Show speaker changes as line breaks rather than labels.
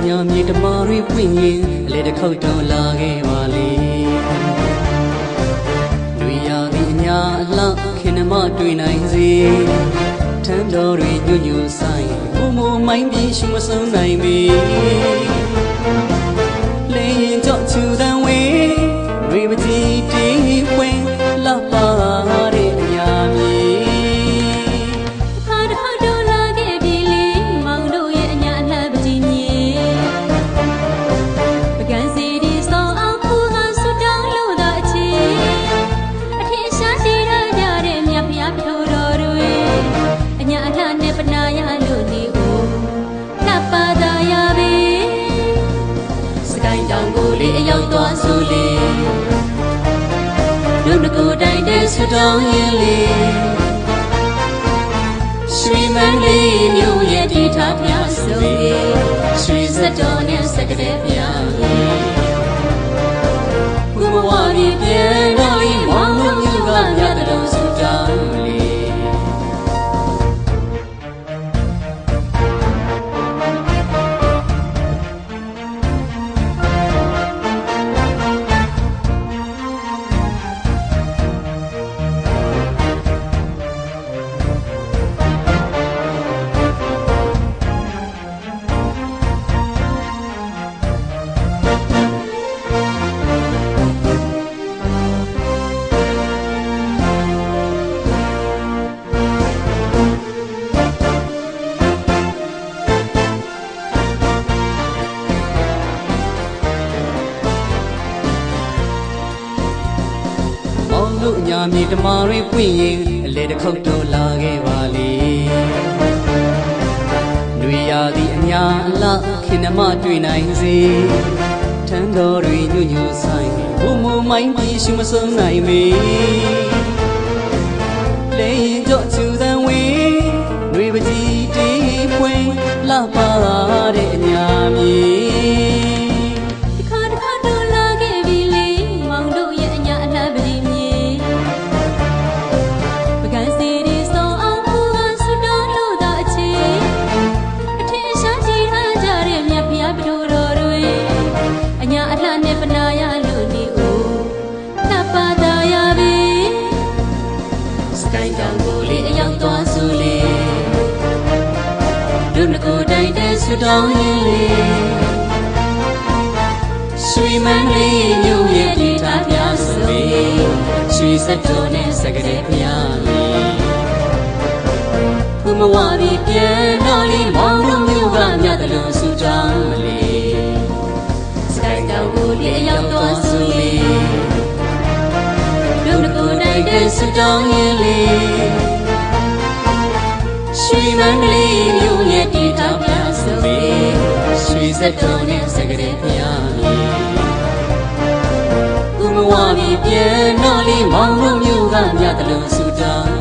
ညာမြေတမာတွေပွင့်ရင်အလေတစ်ခေါက်တော့လာခဲ့ပါလေလူရသည်အညာအလှခင်နှမတွေ့နိုင်စေထမ်းတော်တွေညွညွဆိုင်ဘုံမမိုင်းပြီးရှိမဆုံးနိုင်ပေလေရင်ကြော့ချူတန်ဝေးတွေပကြီးတီးပွင့်လှပါတဲ့အညာမြေရောက်သွားဆိုလေလူတကူတိုင်းတဲ့ဆူတောင်းရင်လေရွှေမန်းလေးမြို့ရဲ့ဒီထားပြဆိုလေရွှေစက်တော်နဲ့စက်ကတဲ့ပြဘုမဝါဒီပြန်တော့လေမောင်တို့မြို့ကမြတ်တော်ဆူတောင်းလေညာမြေတမာတွေပွင့်ရင်အလေတစ်ခေါက်တော့လာခဲ့ပါလေလူရသည်အညာအလှခင်နှမတွေ့နိုင်စေထမ်းတော်တွေညွညွဆိုင်ဘုံမမိုင်းပြီးရှိမဆုံးနိုင်ပေလေရင်ကြော့ချူတန်ဝေးတွေပကြီးတီးပွင့်လှပါတဲ့အညာမြေဆူတောင်းရင်လေရွှေမန်းလေးမြို့ရဲ့ဒီထားပြဆိုလေရွှေစက်တော်နဲ့စက်ကတဲ့ပြလေဘုမဝါဒီပြန်တော့လေမောင်တို့မြို့ကမြတ်တော်ဆူတောင်းမလေစကိုင်းတောင်ကိုလေရောက်တော့ဆိုလေလူတကူတိုင်းတဲ့ဆူတောင်းရင်လေရွှေမန်းလေးမြို့ရဲ့ဒီထားပြရွှေစက်တော်နဲ့စက်ကတဲ့ပြလေဘုမဝါဒီပြန်တော့လေမောင်တို့မြို့ကမြတ်တော်ဆူတောင်း